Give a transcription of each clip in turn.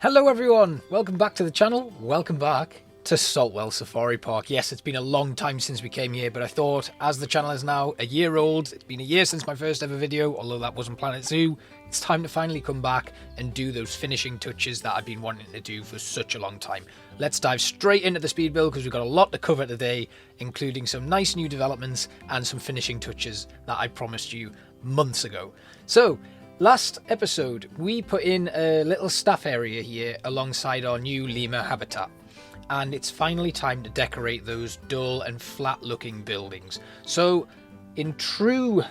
Hello everyone, welcome back to the channel, welcome back to Saltwell Safari Park. Yes, it's been a long time since we came here, but I thought as the channel is now a year old, it's been a year since my first ever video, although that wasn't Planet Zoo, it's time to finally come back and do those finishing touches that I've been wanting to do for such a long time. Let's dive straight into the speed build because we've got a lot to cover today, including some nice new developments and some finishing touches that I promised you months ago. So, last episode, we put in a little staff area here alongside our new Lima Habitat. And it's finally time to decorate those dull and flat looking buildings. So, in true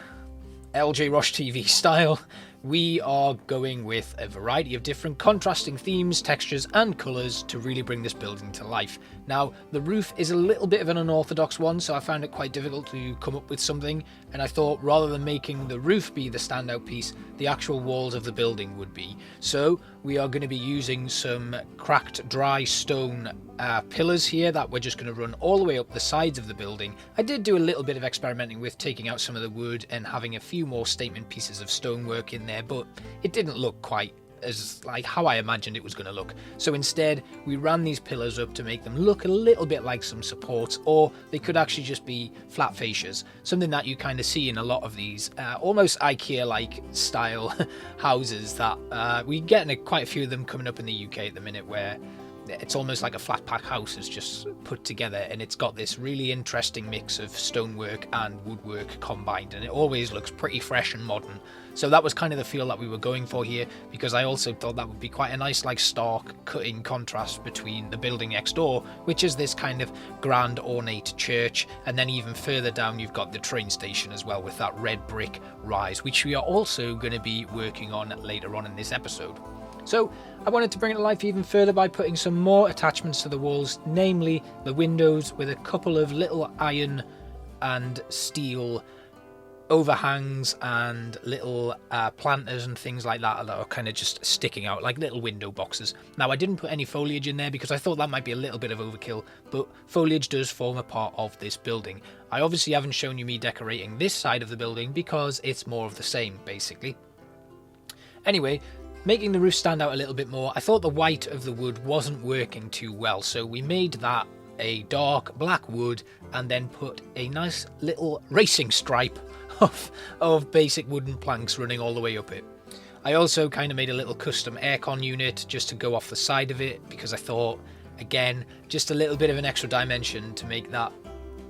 LJ Roche TV style, we are going with a variety of different contrasting themes, textures and colours to really bring this building to life. Now, the roof is a little bit of an unorthodox one, so I found it quite difficult to come up with something, and I thought rather than making the roof be the standout piece, the actual walls of the building would be. So we are going to be using some cracked dry stone pillars here that we're just going to run all the way up the sides of the building. I did do a little bit of experimenting with taking out some of the wood and having a few more statement pieces of stonework in there, but it didn't look quite as like how I imagined it was going to look. So instead we ran these pillars up to make them look a little bit like some supports, or they could actually just be flat fascias, something that you kind of see in a lot of these almost IKEA like style houses that we get quite a few of them coming up in the UK at the minute, where it's almost like a flat pack house is just put together and it's got this really interesting mix of stonework and woodwork combined, and it always looks pretty fresh and modern. So that was kind of the feel that we were going for here, because I also thought that would be quite a nice like stark cutting contrast between the building next door, which is this kind of grand ornate church, and then even further down you've got the train station as well with that red brick rise, which we are also going to be working on later on in this episode. So I wanted to bring it to life even further by putting some more attachments to the walls, namely the windows with a couple of little iron and steel overhangs and little planters and things like that are kind of just sticking out like little window boxes. Now, I didn't put any foliage in there because I thought that might be a little bit of overkill, but foliage does form a part of this building. I obviously haven't shown you me decorating this side of the building because it's more of the same basically. Anyway, making the roof stand out a little bit more, I thought the white of the wood wasn't working too well, so we made that a dark black wood and then put a nice little racing stripe of basic wooden planks running all the way up it. I also kind of made a little custom aircon unit just to go off the side of it, because I thought, again, just a little bit of an extra dimension to make that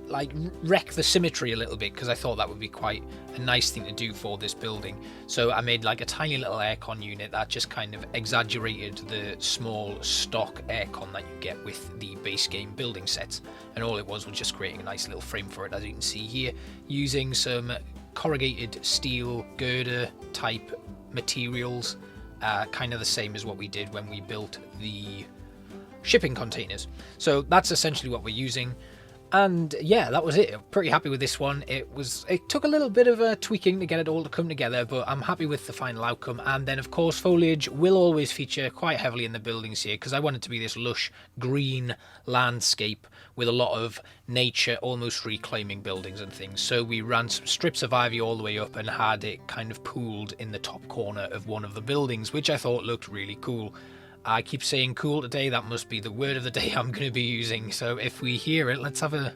like wreck the symmetry a little bit, because I thought that would be quite a nice thing to do for this building. So I made like a tiny little aircon unit that just kind of exaggerated the small stock aircon that you get with the base game building sets, and all it was just creating a nice little frame for it, as you can see here, using some corrugated steel girder type materials, kind of the same as what we did when we built the shipping containers. So that's essentially what we're using. And yeah, that was it. I'm pretty happy with this one. It took a little bit of tweaking to get it all to come together, but I'm happy with the final outcome. And then of course foliage will always feature quite heavily in the buildings here, because I want it to be this lush green landscape with a lot of nature almost reclaiming buildings and things. So we ran some strips of ivy all the way up and had it kind of pooled in the top corner of one of the buildings, which I thought looked really cool. I keep saying cool today, that must be the word of the day I'm going to be using. So if we hear it, let's have I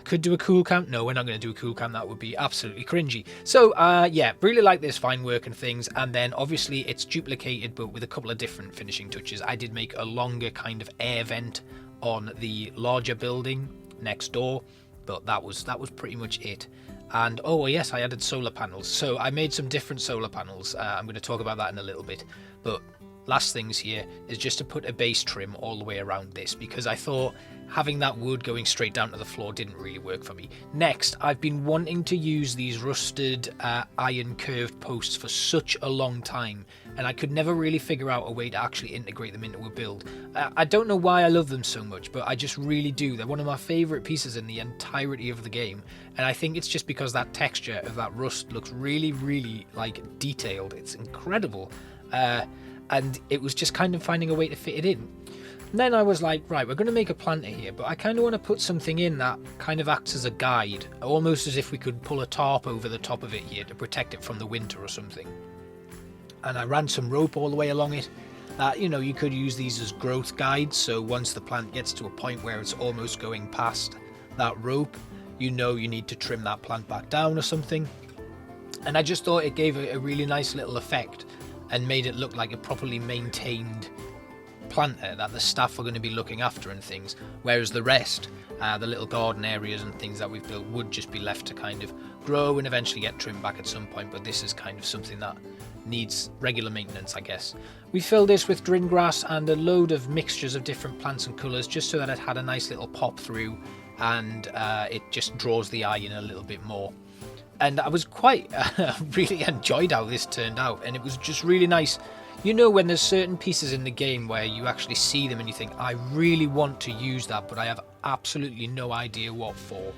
could do a cool count. No, we're not going to do a cool count. That would be absolutely cringy. So yeah, really like this fine work and things. And then obviously it's duplicated, but with a couple of different finishing touches. I did make a longer kind of air vent on the larger building next door, but that was pretty much it. And oh yes, I added solar panels. So I made some different solar panels. I'm going to talk about that in a little bit, but last things here is just to put a base trim all the way around this, because I thought having that wood going straight down to the floor didn't really work for me. Next, I've been wanting to use these rusted iron curved posts for such a long time, and I could never really figure out a way to actually integrate them into a build. I don't know why I love them so much, but I just really do. They're one of my favourite pieces in the entirety of the game, and I think it's just because that texture of that rust looks really, really like detailed. It's incredible. And it was just kind of finding a way to fit it in. And then I was like, right, we're going to make a planter here, but I kind of want to put something in that kind of acts as a guide, almost as if we could pull a tarp over the top of it here to protect it from the winter or something. And I ran some rope all the way along it, that, you know, you could use these as growth guides. So once the plant gets to a point where it's almost going past that rope, you know you need to trim that plant back down or something. And I just thought it gave a really nice little effect and made it look like a properly maintained planter that the staff are going to be looking after and things, whereas the rest, the little garden areas and things that we've built, would just be left to kind of grow and eventually get trimmed back at some point. But this is kind of something that needs regular maintenance, I guess. We filled this with drin grass and a load of mixtures of different plants and colours, just so that it had a nice little pop through, and it just draws the eye in a little bit more. And I was quite really enjoyed how this turned out, and it was just really nice. You know, when there's certain pieces in the game where you actually see them and you think, I really want to use that, but I have absolutely no idea what for.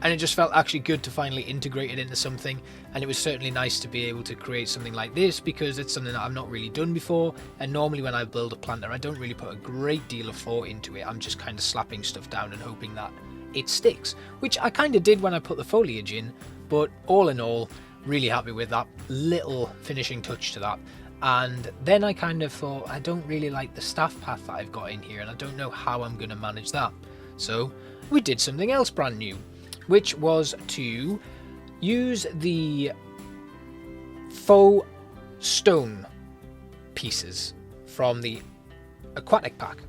And it just felt actually good to finally integrate it into something. And it was certainly nice to be able to create something like this, because it's something that I've not really done before. And normally when I build a planter, I don't really put a great deal of thought into it. I'm just kind of slapping stuff down and hoping that it sticks, which I kind of did when I put the foliage in. But all in all, really happy with that little finishing touch to that. And then I kind of thought, I don't really like the staff path that I've got in here, and I don't know how I'm going to manage that. So we did something else brand new, which was to use the faux stone pieces from the aquatic pack.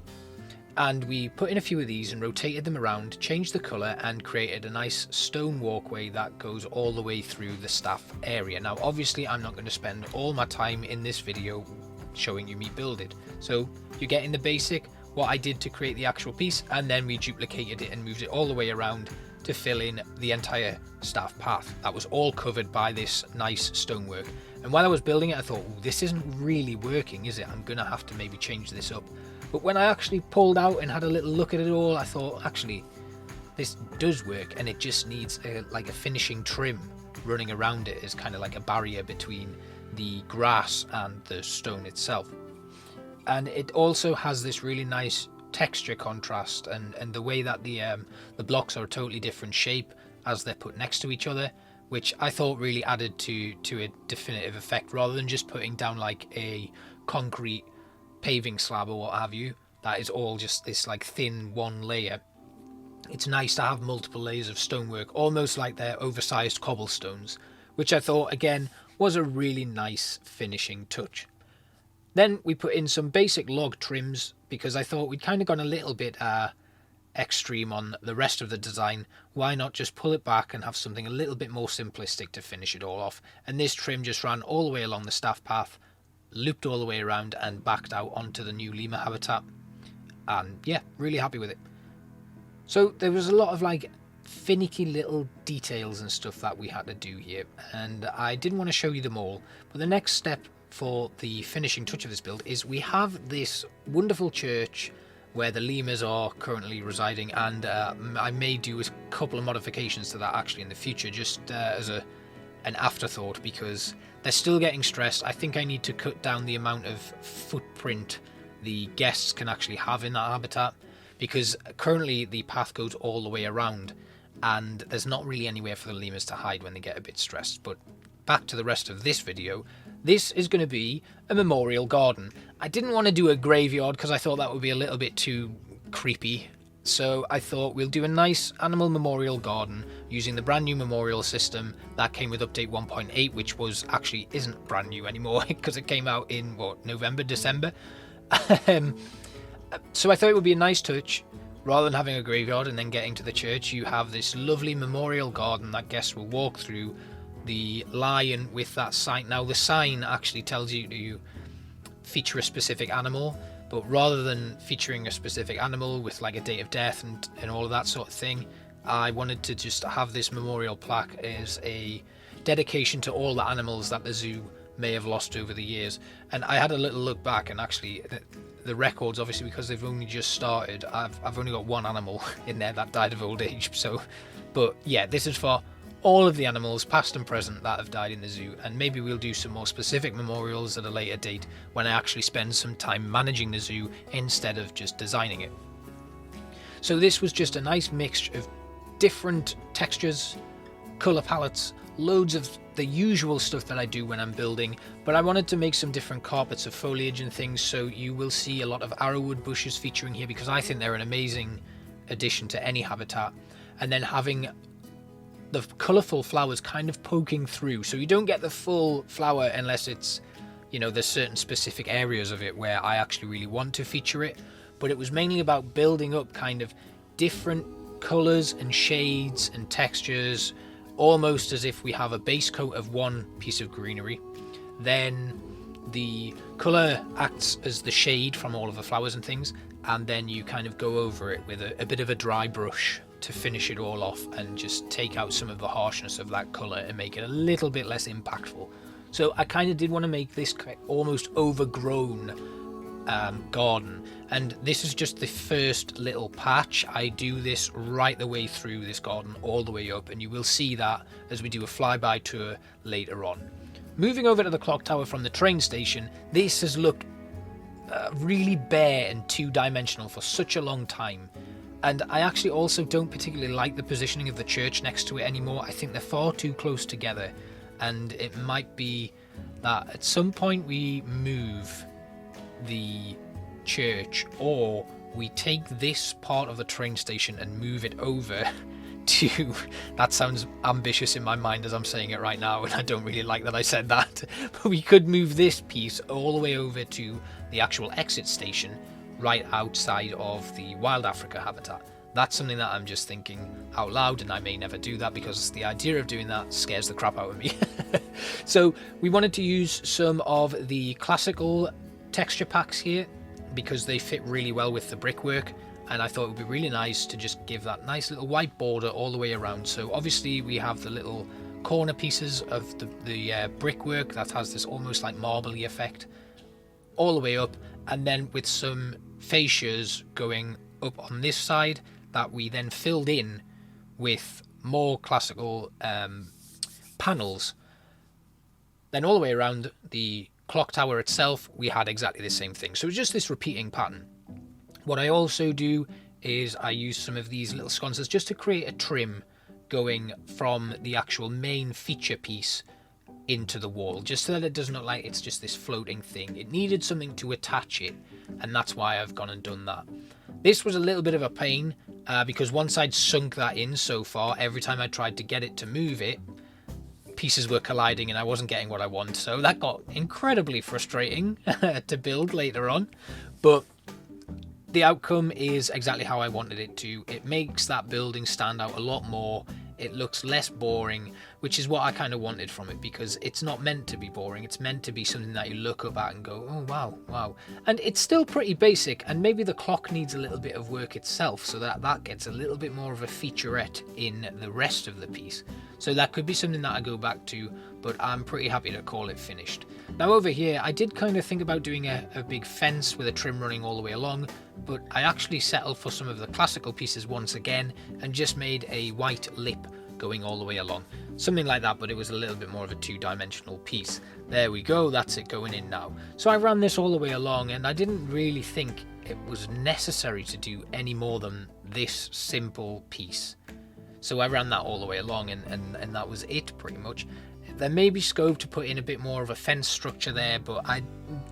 And we put in a few of these and rotated them around, changed the colour, and created a nice stone walkway that goes all the way through the staff area. Now obviously I'm not going to spend all my time in this video showing you me build it. So you're getting the basic, what I did to create the actual piece, and then we duplicated it and moved it all the way around to fill in the entire staff path. That was all covered by this nice stonework. And while I was building it, I thought, this isn't really working, is it? I'm going to have to maybe change this up. But when I actually pulled out and had a little look at it all, I thought, actually, this does work, and it just needs like a finishing trim running around it as kind of like a barrier between the grass and the stone itself. And it also has this really nice texture contrast, and the way that the blocks are a totally different shape as they're put next to each other, which I thought really added to a definitive effect, rather than just putting down like a concrete paving slab or what have you that is all just this like thin one layer. It's nice to have multiple layers of stonework, almost like they're oversized cobblestones, which I thought again was a really nice finishing touch. Then we put in some basic log trims, because I thought we'd kind of gone a little bit extreme on the rest of the design. Why not just pull it back and have something a little bit more simplistic to finish it all off? And this trim just ran all the way along the staff path, looped all the way around, and backed out onto the new Lima Habitat. And yeah, really happy with it. So there was a lot of like finicky little details and stuff that we had to do here, and I didn't want to show you them all. But the next step for the finishing touch of this build is we have this wonderful church where the lemurs are currently residing, and I may do a couple of modifications to that actually in the future, just as an afterthought, because they're still getting stressed. I think I need to cut down the amount of footprint the guests can actually have in that habitat, because currently the path goes all the way around and there's not really anywhere for the lemurs to hide when they get a bit stressed. But back to the rest of this video. This is going to be a memorial garden. I didn't want to do a graveyard because I thought that would be a little bit too creepy. So I thought we'll do a nice animal memorial garden using the brand new memorial system that came with update 1.8, which isn't brand new anymore because it came out in November, December. So I thought it would be a nice touch. Rather than having a graveyard and then getting to the church, you have this lovely memorial garden that guests will walk through. The lion with that sign. Now the sign actually tells you to feature a specific animal, but rather than featuring a specific animal with like a date of death and all of that sort of thing, I wanted to just have this memorial plaque as a dedication to all the animals that the zoo may have lost over the years. And I had a little look back, and actually the records, obviously because they've only just started, I've only got one animal in there that died of old age. So, but yeah, this is for all of the animals, past and present, that have died in the zoo. And maybe we'll do some more specific memorials at a later date when I actually spend some time managing the zoo instead of just designing it. So this was just a nice mixture of different textures, colour palettes, loads of the usual stuff that I do when I'm building, but I wanted to make some different carpets of foliage and things, so you will see a lot of arrowwood bushes featuring here because I think they're an amazing addition to any habitat. And then having the colourful flowers kind of poking through, so you don't get the full flower unless it's, you know, there's certain specific areas of it where I actually really want to feature it. But it was mainly about building up kind of different colours and shades and textures, almost as if we have a base coat of one piece of greenery, then the colour acts as the shade from all of the flowers and things, and then you kind of go over it with a bit of a dry brush to finish it all off and just take out some of the harshness of that colour and make it a little bit less impactful. So I kind of did want to make this almost overgrown garden, and this is just the first little patch. I do this right the way through this garden all the way up, and you will see that as we do a flyby tour later on. Moving over to the clock tower from the train station, this has looked really bare and two-dimensional for such a long time, and I actually also don't particularly like the positioning of the church next to it anymore. I think they're far too close together, and it might be that at some point we move the church, or we take this part of the train station and move it over to, that sounds ambitious in my mind as I'm saying it right now, and I don't really like that I said that, but we could move this piece all the way over to the actual exit station right outside of the Wild Africa habitat. That's something that I'm just thinking out loud, and I may never do that because the idea of doing that scares the crap out of me. So we wanted to use some of the classical texture packs here because they fit really well with the brickwork, and I thought it would be really nice to just give that nice little white border all the way around. So obviously we have the little corner pieces of the brickwork that has this almost like marbly effect all the way up, and then with some fascias going up on this side that we then filled in with more classical panels. Then all the way around the clock tower itself we had exactly the same thing, so it's just this repeating pattern. What I also do is I use some of these little sconces just to create a trim going from the actual main feature piece into the wall, just so that it doesn't look like it's just this floating thing. It needed something to attach it, and that's why I've gone and done that. This was a little bit of a pain because once I'd sunk that in so far, every time I tried to get it to move it, pieces were colliding and I wasn't getting what I want, so that got incredibly frustrating to build later on. But the outcome is exactly how I wanted it to. It makes that building stand out a lot more. It looks less boring, which is what I kind of wanted from it, because it's not meant to be boring. It's meant to be something that you look up at and go, oh wow, wow. And it's still pretty basic, and maybe the clock needs a little bit of work itself so that that gets a little bit more of a featurette in the rest of the piece. So that could be something that I go back to, but I'm pretty happy to call it finished. Now over here, I did kind of think about doing a big fence with a trim running all the way along, but I actually settled for some of the classical pieces once again and just made a white lip going all the way along. Something like that, but it was a little bit more of a two-dimensional piece. There we go, that's it going in now. So I ran this all the way along, and I didn't really think it was necessary to do any more than this simple piece. So I ran that all the way along, and that was it pretty much. There may be scope to put in a bit more of a fence structure there, but I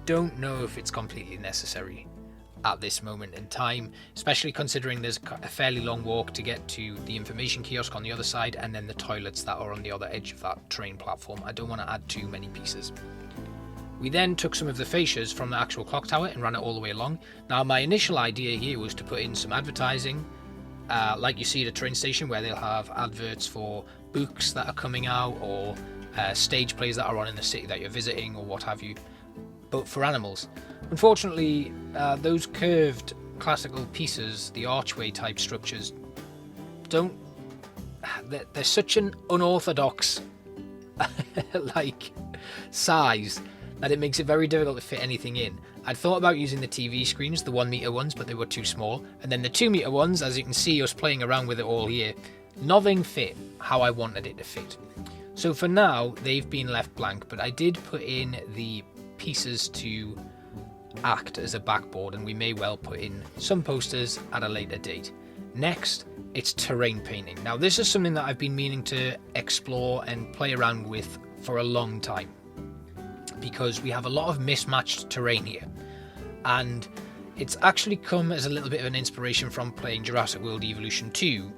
don't know if it's completely necessary at this moment in time, especially considering there's a fairly long walk to get to the information kiosk on the other side, and then the toilets that are on the other edge of that train platform. I don't want to add too many pieces. We then took some of the fascias from the actual clock tower and ran it all the way along. Now my initial idea here was to put in some advertising, like you see at a train station where they'll have adverts for books that are coming out, or stage plays that are on in the city that you're visiting, or what have you, but for animals. Unfortunately, those curved classical pieces, the archway type structures, they're such an unorthodox like size that it makes it very difficult to fit anything in. I'd thought about using the TV screens, the 1 meter ones, but they were too small, and then the 2 meter ones, as you can see us playing around with it all here, nothing fit how I wanted it to fit. So for now they've been left blank, but I did put in the pieces to act as a backboard, and we may well put in some posters at a later date. Next, it's terrain painting. Now this is something that I've been meaning to explore and play around with for a long time, because we have a lot of mismatched terrain here, and it's actually come as a little bit of an inspiration from playing Jurassic World Evolution 2.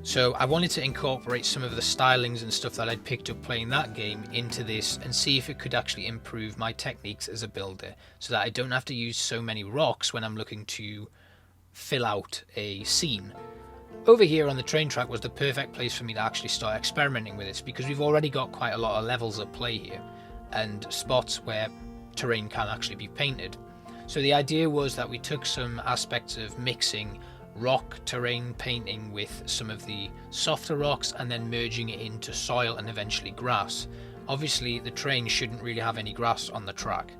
So I wanted to incorporate some of the stylings and stuff that I'd picked up playing that game into this and see if it could actually improve my techniques as a builder, so that I don't have to use so many rocks when I'm looking to fill out a scene. Over here on the train track was the perfect place for me to actually start experimenting with this, because we've already got quite a lot of levels at play here and spots where terrain can actually be painted. So the idea was that we took some aspects of mixing rock terrain painting with some of the softer rocks and then merging it into soil and eventually grass. Obviously the train shouldn't really have any grass on the track.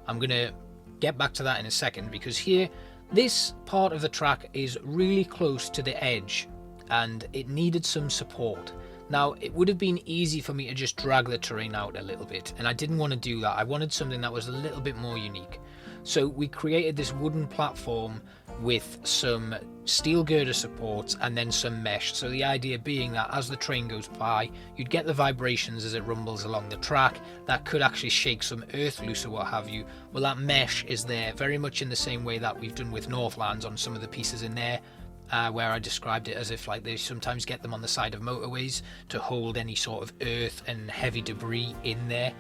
I'm going to get back to that in a second, because here this part of the track is really close to the edge and it needed some support. Now it would have been easy for me to just drag the terrain out a little bit, and I didn't want to do that. I wanted something that was a little bit more unique. So we created this wooden platform with some steel girder supports and then some mesh. So the idea being that as the train goes by, you'd get the vibrations as it rumbles along the track that could actually shake some earth loose or what have you. Well, that mesh is there very much in the same way that we've done with Northlands on some of the pieces in there, where I described it as if like they sometimes get them on the side of motorways to hold any sort of earth and heavy debris in there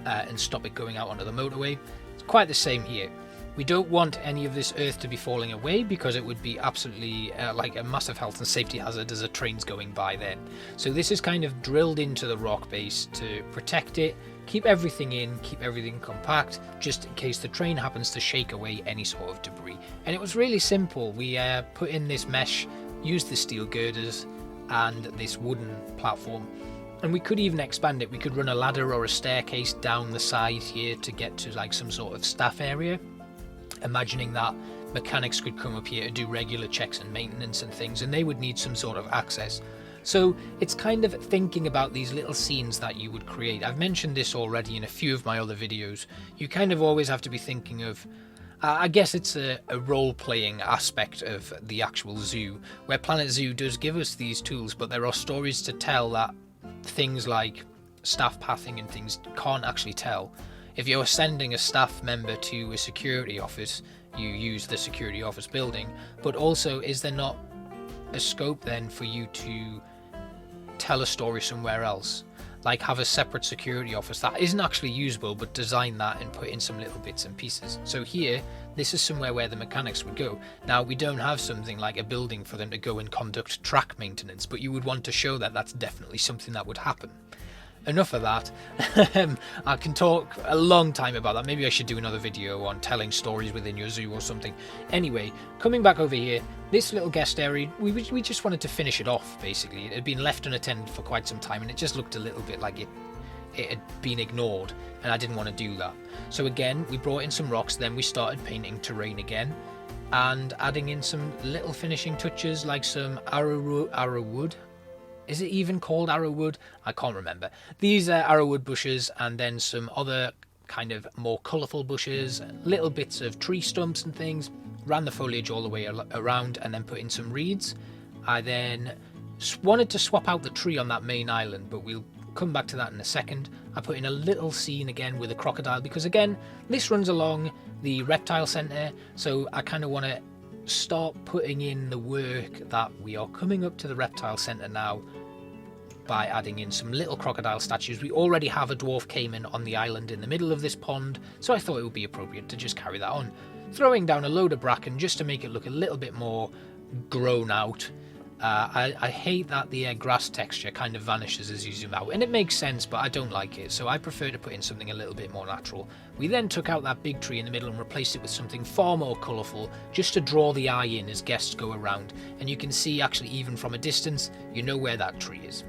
and stop it going out onto the motorway. It's quite the same here. We don't want any of this earth to be falling away, because it would be absolutely like a massive health and safety hazard as a train's going by then. So this is kind of drilled into the rock base to protect it, keep everything in, keep everything compact, just in case the train happens to shake away any sort of debris. And it was really simple. We put in this mesh, used the steel girders and this wooden platform, and we could even expand it. We could run a ladder or a staircase down the side here to get to like some sort of staff area, imagining that mechanics could come up here to do regular checks and maintenance and things, and they would need some sort of access. So it's kind of thinking about these little scenes that you would create. I've mentioned this already in a few of my other videos. You kind of always have to be thinking of, I guess it's a role-playing aspect of the actual zoo, where Planet Zoo does give us these tools, but there are stories to tell that things like staff pathing and things can't actually tell. If you're sending a staff member to a security office, you use the security office building, but also is there not a scope then for you to tell a story somewhere else? Like have a separate security office that isn't actually usable, but design that and put in some little bits and pieces. So here, this is somewhere where the mechanics would go. Now we don't have something like a building for them to go and conduct track maintenance, but you would want to show that that's definitely something that would happen. Enough of that. I can talk a long time about that. Maybe I should do another video on telling stories within your zoo or something. Anyway, coming back over here, this little guest area, we just wanted to finish it off, basically. It had been left unattended for quite some time, and it just looked a little bit like it had been ignored, and I didn't want to do that. So again, we brought in some rocks, then we started painting terrain again, and adding in some little finishing touches like some arrowwood. Is it even called arrowwood? I can't remember. These are arrowwood bushes, and then some other kind of more colourful bushes, little bits of tree stumps and things. Ran the foliage all the way around and then put in some reeds. I then wanted to swap out the tree on that main island, but we'll come back to that in a second. I put in a little scene again with a crocodile, because again, this runs along the reptile centre, so I kind of want to start putting in the work that we are coming up to the reptile centre now by adding in some little crocodile statues. We already have a dwarf caiman on the island in the middle of this pond, so I thought it would be appropriate to just carry that on. Throwing down a load of bracken just to make it look a little bit more grown out. I hate that the grass texture kind of vanishes as you zoom out, and it makes sense, but I don't like it, so I prefer to put in something a little bit more natural. We then took out that big tree in the middle and replaced it with something far more colourful, just to draw the eye in as guests go around, and you can see actually even from a distance, you know where that tree is.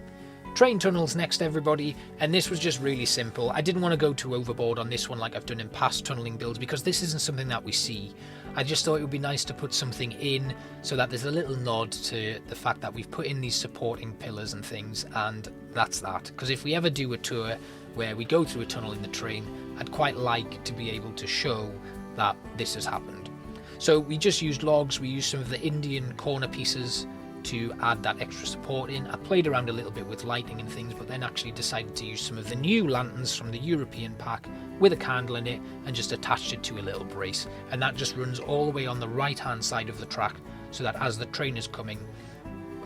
Train tunnels next, everybody, and this was just really simple. I didn't want to go too overboard on this one like I've done in past tunneling builds, because this isn't something that we see. I just thought it would be nice to put something in so that there's a little nod to the fact that we've put in these supporting pillars and things, and that's that. Because if we ever do a tour where we go through a tunnel in the train, I'd quite like to be able to show that this has happened. So we just used logs, we used some of the Indian corner pieces to add that extra support in. I played around a little bit with lighting and things, but then actually decided to use some of the new lanterns from the European pack with a candle in it and just attached it to a little brace. And that just runs all the way on the right hand side of the track, so that as the train is coming,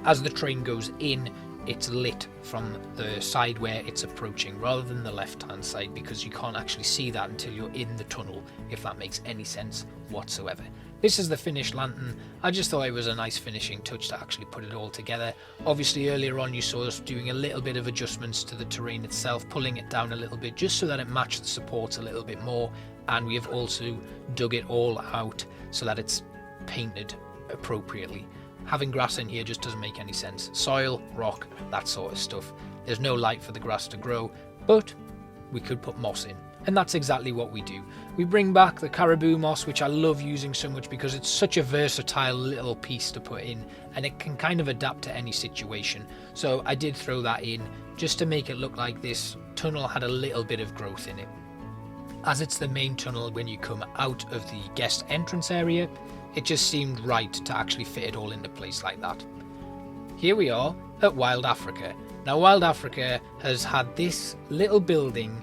as the train goes in, it's lit from the side where it's approaching rather than the left hand side, because you can't actually see that until you're in the tunnel, if that makes any sense whatsoever. This is the finished lantern. I just thought it was a nice finishing touch to actually put it all together. Obviously earlier on you saw us doing a little bit of adjustments to the terrain itself, pulling it down a little bit just so that it matched the supports a little bit more, and we have also dug it all out so that it's painted appropriately. Having grass in here just doesn't make any sense. Soil, rock, that sort of stuff. There's no light for the grass to grow, but we could put moss in. And that's exactly what we do. We bring back the caribou moss, which I love using so much because it's such a versatile little piece to put in, and it can kind of adapt to any situation. So I did throw that in just to make it look like this tunnel had a little bit of growth in it. As it's the main tunnel when you come out of the guest entrance area, it just seemed right to actually fit it all into place like that. Here we are at Wild Africa. Now Wild Africa has had this little building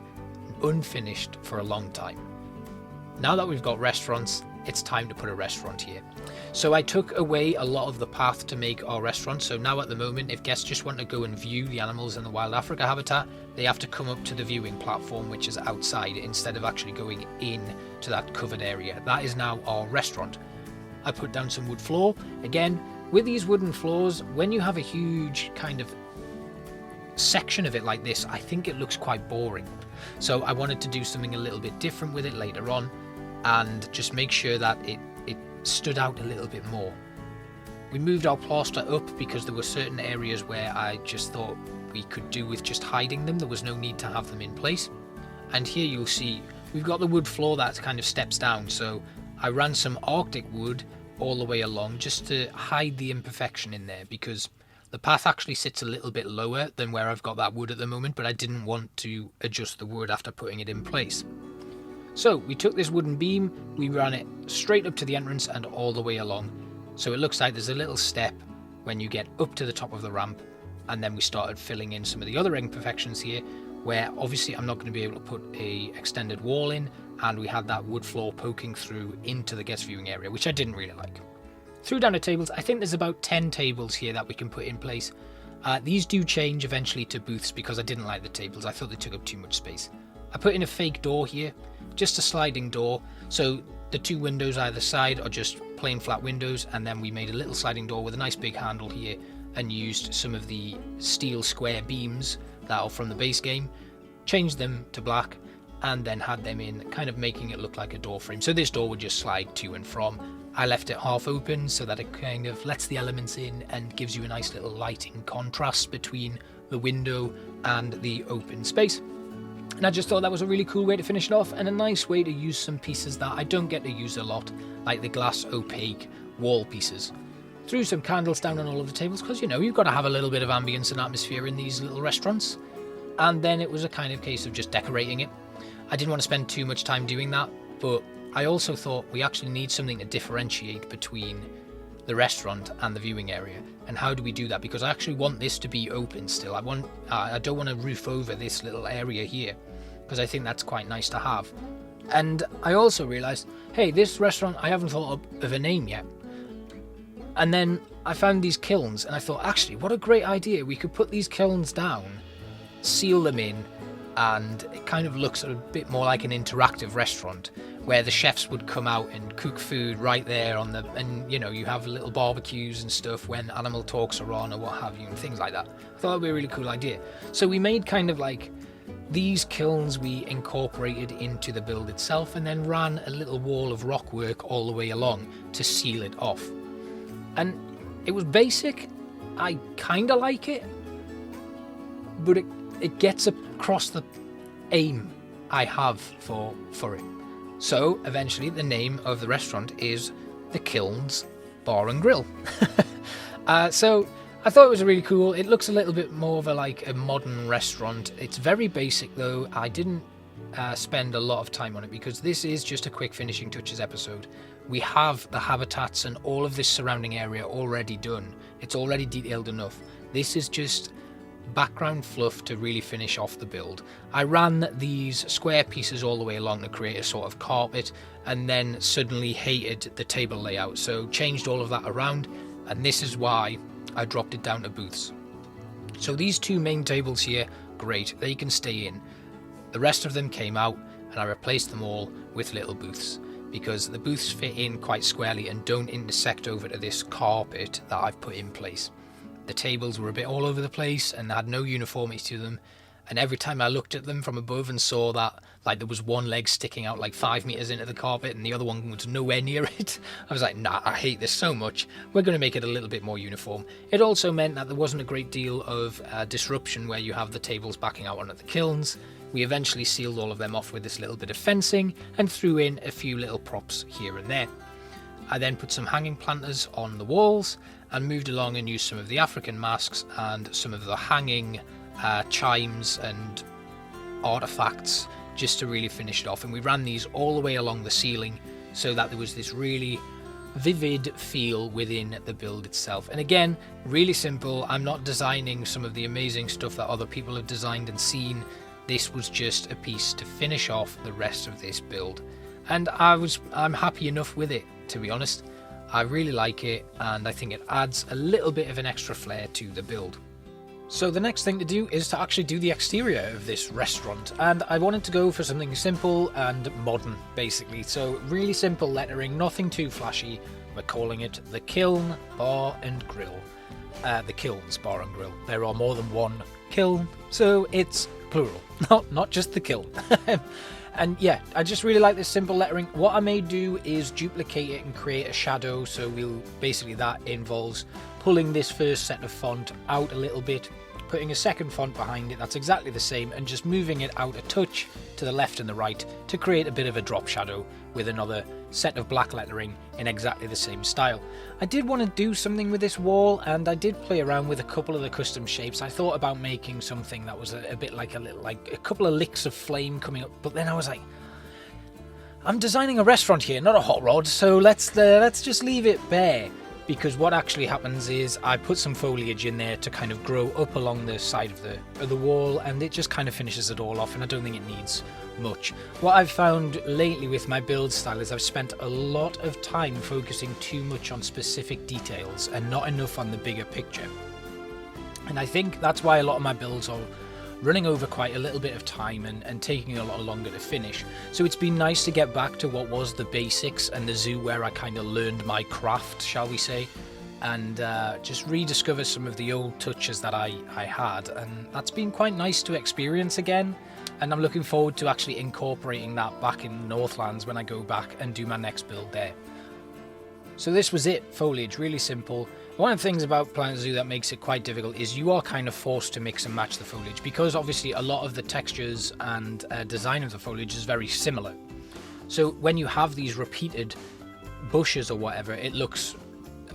unfinished for a long time. Now that we've got restaurants, it's time to put a restaurant here. So I took away a lot of the path to make our restaurant, so now at the moment if guests just want to go and view the animals in the Wild Africa habitat, they have to come up to the viewing platform, which is outside, instead of actually going in to that covered area. That is now our restaurant. I put down some wood floor. Again, with these wooden floors, when you have a huge kind of section of it like this, I think it looks quite boring. So I wanted to do something a little bit different with it later on and just make sure that it stood out a little bit more. We moved our plaster up because there were certain areas where I just thought we could do with just hiding them. There was no need to have them in place. And here you'll see we've got the wood floor that kind of steps down, so I ran some Arctic wood all the way along just to hide the imperfection in there, because the path actually sits a little bit lower than where I've got that wood at the moment, but I didn't want to adjust the wood after putting it in place. So we took this wooden beam, we ran it straight up to the entrance and all the way along. So it looks like there's a little step when you get up to the top of the ramp, and then we started filling in some of the other imperfections here, where obviously I'm not going to be able to put a extended wall in, and we had that wood floor poking through into the guest viewing area, which I didn't really like. Threw down the tables. I think there's about 10 tables here that we can put in place. These do change eventually to booths because I didn't like the tables. I thought they took up too much space. I put in a fake door here, just a sliding door, so the two windows either side are just plain flat windows, and then we made a little sliding door with a nice big handle here and used some of the steel square beams that are from the base game, changed them to black, and then had them in, kind of making it look like a door frame. So this door would just slide to and from. I left it half open so that it kind of lets the elements in and gives you a nice little lighting contrast between the window and the open space. And I just thought that was a really cool way to finish it off, and a nice way to use some pieces that I don't get to use a lot, like the glass opaque wall pieces. Threw some candles down on all of the tables because, you know, you've got to have a little bit of ambience and atmosphere in these little restaurants. And then it was a kind of case of just decorating it. I didn't want to spend too much time doing that, but I also thought we actually need something to differentiate between the restaurant and the viewing area. And how do we do that? Because I actually want this to be open still. I don't want to roof over this little area here, because I think that's quite nice to have. And I also realized, hey, this restaurant, I haven't thought of a name yet. And then I found these kilns, and I thought, actually, what a great idea. We could put these kilns down, seal them in, and it kind of looks a bit more like an interactive restaurant where the chefs would come out and cook food right there on the, and you know, you have little barbecues and stuff when animal talks are on or what have you and things like that. I thought that'd be a really cool idea. So we made kind of like these kilns we incorporated into the build itself, and then ran a little wall of rock work all the way along to seal it off. And it was basic. I kind of like it, but it gets across the aim I have for it. So eventually the name of the restaurant is The Kilns Bar and Grill. So I thought it was really cool. It looks a little bit more of a modern restaurant. It's very basic though. I didn't spend a lot of time on it because this is just a quick finishing touches episode. we have the habitats and all of this surrounding area already done. It's already detailed enough. This is just background fluff to really finish off the build. I ran these square pieces all the way along to create a sort of carpet, and then suddenly hated the table layout, so changed all of that around, and this is why I dropped it down to booths. So these two main tables here, great, they can stay in. The rest of them came out and I replaced them all with little booths, because the booths fit in quite squarely and don't intersect over to this carpet that I've put in place. The tables were a bit all over the place and had no uniformity to them, and every time I looked at them from above and saw that like there was one leg sticking out like 5 meters into the carpet and the other one was nowhere near it, I was like, nah, I hate this so much. We're going to make it a little bit more uniform. It also meant that there wasn't a great deal of disruption where you have the tables backing out onto the kilns. We eventually sealed all of them off with this little bit of fencing and threw in a few little props here and there. I then put some hanging planters on the walls and moved along and used some of the African masks and some of the hanging chimes and artifacts just to really finish it off. And we ran these all the way along the ceiling so that there was this really vivid feel within the build itself. And again, really simple. I'm not designing some of the amazing stuff that other people have designed and seen. This was just a piece to finish off the rest of this build. And I'm happy enough with it, to be honest. I really like it, and I think it adds a little bit of an extra flair to the build. So the next thing to do is to actually do the exterior of this restaurant, and I wanted to go for something simple and modern, basically. So really simple lettering, nothing too flashy. We're calling it the Kiln Bar and Grill. The Kilns Bar and Grill. There are more than one kiln, so it's plural, not just the kiln. And yeah, I just really like this simple lettering. What I may do is duplicate it and create a shadow. So basically that involves pulling this first set of font out a little bit, putting a second font behind it that's exactly the same, and just moving it out a touch to the left and the right to create a bit of a drop shadow with another set of black lettering in exactly the same style. I did want to do something with this wall, and I did play around with a couple of the custom shapes. I thought about making something that was a bit like a couple of licks of flame coming up, but then I was like, I'm designing a restaurant here, not a hot rod, so let's just leave it bare. Because what actually happens is I put some foliage in there to kind of grow up along the side of the wall, and it just kind of finishes it all off, and I don't think it needs much. What I've found lately with my build style is I've spent a lot of time focusing too much on specific details and not enough on the bigger picture. And I think that's why a lot of my builds are running over quite a little bit of time and taking a lot longer to finish. So it's been nice to get back to what was the basics and the zoo where I kind of learned my craft, shall we say, and just rediscover some of the old touches that I had, and that's been quite nice to experience again. And I'm looking forward to actually incorporating that back in Northlands when I go back and do my next build there. So this was it, foliage, really simple. One of the things about Planet Zoo that makes it quite difficult is you are kind of forced to mix and match the foliage, because obviously a lot of the textures and design of the foliage is very similar. So when you have these repeated bushes or whatever, it looks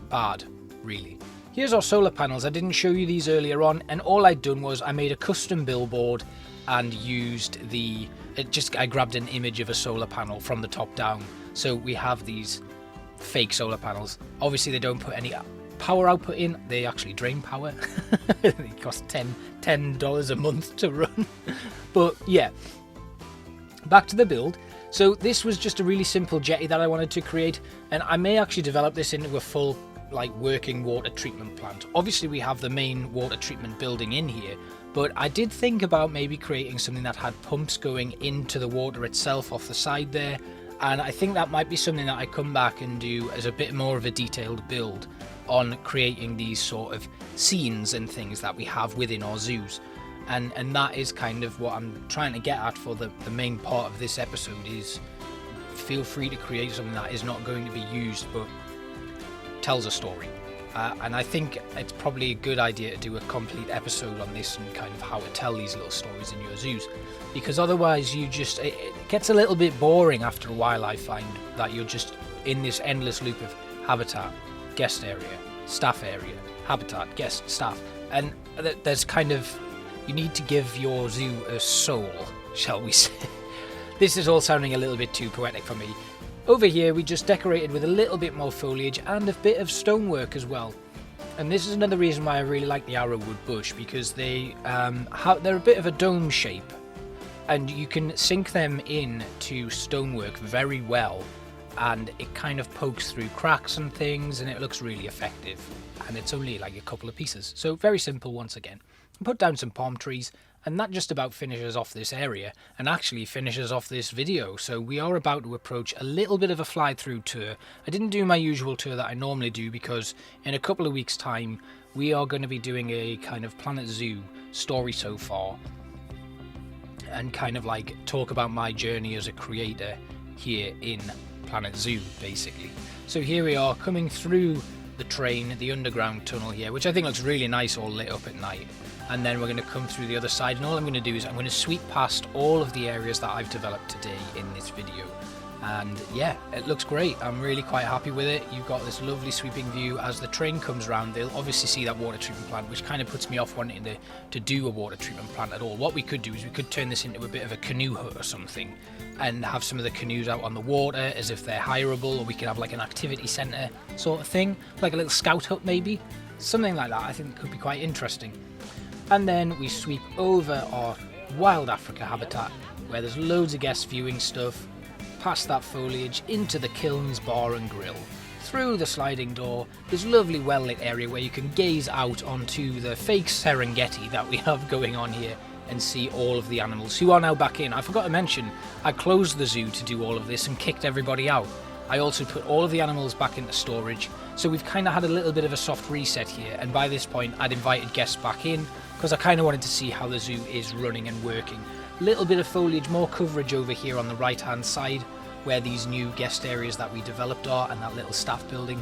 bad, really. Here's our solar panels. I didn't show you these earlier on, and all I'd done was I made a custom billboard and used I grabbed an image of a solar panel from the top down. So we have these fake solar panels. Obviously they don't put any power output in, they actually drain power. They cost $10 a month to run. But yeah, back to the build. So this was just a really simple jetty that I wanted to create, and I may actually develop this into a full working water treatment plant. Obviously we have the main water treatment building in here, but I did think about maybe creating something that had pumps going into the water itself off the side there, and I think that might be something that I come back and do as a bit more of a detailed build on creating these sort of scenes and things that we have within our zoos. And that is kind of what I'm trying to get at for the main part of this episode, is feel free to create something that is not going to be used but tells a story. And I think it's probably a good idea to do a complete episode on this and kind of how to tell these little stories in your zoos, because otherwise it gets a little bit boring after a while. I find that you're just in this endless loop of habitat, guest area, staff area, habitat, guest, staff, and there's kind of, you need to give your zoo a soul, shall we say. This is all sounding a little bit too poetic for me. Over here we just decorated with a little bit more foliage and a bit of stonework as well. And this is another reason why I really like the arrowwood bush, because they're a bit of a dome shape, and you can sink them in to stonework very well, and it kind of pokes through cracks and things, and it looks really effective. And it's only like a couple of pieces, so very simple once again. Put down some palm trees, and that just about finishes off this area, and actually finishes off this video. So we are about to approach a little bit of a fly-through tour. I didn't do my usual tour that I normally do, because in a couple of weeks' time we are going to be doing a kind of Planet Zoo story so far, and kind of like talk about my journey as a creator here in Planet Zoo, basically. So here we are coming through the train, the underground tunnel here, which I think looks really nice all lit up at night. And then we're going to come through the other side, and all I'm going to do is I'm going to sweep past all of the areas that I've developed today in this video. And yeah, it looks great. I'm really quite happy with it. You've got this lovely sweeping view. As the train comes around, they'll obviously see that water treatment plant, which kind of puts me off wanting to do a water treatment plant at all. What we could do is we could turn this into a bit of a canoe hut or something, and have some of the canoes out on the water as if they're hireable, or we could have like an activity centre sort of thing, like a little scout hut maybe. Something like that I think could be quite interesting. And then we sweep over our wild Africa habitat, where there's loads of guest viewing stuff, past that foliage, into the kilns, bar and grill, through the sliding door, this lovely well lit area where you can gaze out onto the fake Serengeti that we have going on here, and see all of the animals who are now back in. I forgot to mention, I closed the zoo to do all of this and kicked everybody out. I also put all of the animals back into storage, so we've kind of had a little bit of a soft reset here, and by this point I'd invited guests back in, because I kind of wanted to see how the zoo is running and working. Little bit of foliage, more coverage over here on the right hand side, where these new guest areas that we developed are, and that little staff building.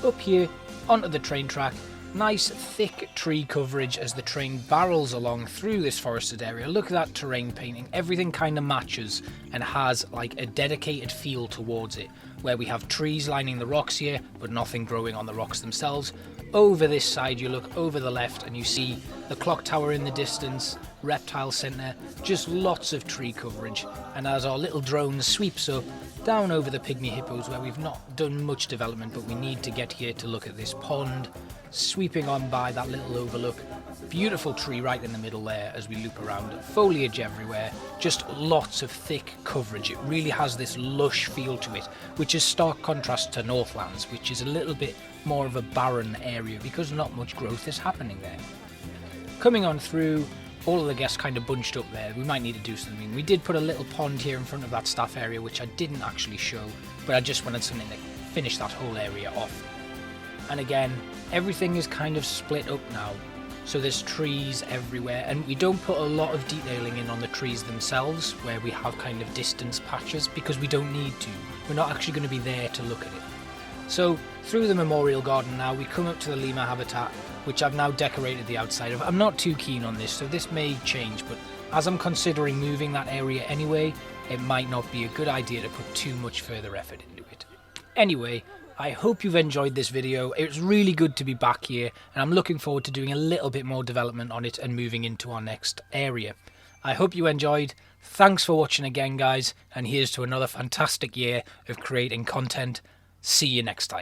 Up here, onto the train track, nice thick tree coverage as the train barrels along through this forested area. Look at that terrain painting, everything kind of matches and has like a dedicated feel towards it, where we have trees lining the rocks here, but nothing growing on the rocks themselves. Over this side you look over the left and you see the clock tower in the distance, reptile centre, just lots of tree coverage. And as our little drone sweeps up, down over the pygmy hippos, where we've not done much development, but we need to get here to look at this pond, sweeping on by that little overlook, beautiful tree right in the middle there as we loop around, foliage everywhere, just lots of thick coverage. It really has this lush feel to it, which is stark contrast to Northlands, which is a little bit more of a barren area because not much growth is happening there. Coming on through, all of the guests kind of bunched up there. We might need to do something. We did put a little pond here in front of that staff area, which I didn't actually show, but I just wanted something to finish that whole area off. And again, everything is kind of split up now, so there's trees everywhere, and we don't put a lot of detailing in on the trees themselves, where we have kind of distance patches, because we don't need to. We're not actually going to be there to look at it. So through the memorial garden now, we come up to the Lima Habitat, which I've now decorated the outside of. I'm not too keen on this, so this may change, but as I'm considering moving that area anyway, it might not be a good idea to put too much further effort into it. Anyway, I hope you've enjoyed this video. It was really good to be back here, and I'm looking forward to doing a little bit more development on it and moving into our next area. I hope you enjoyed. Thanks for watching again, guys, and here's to another fantastic year of creating content. See you next time.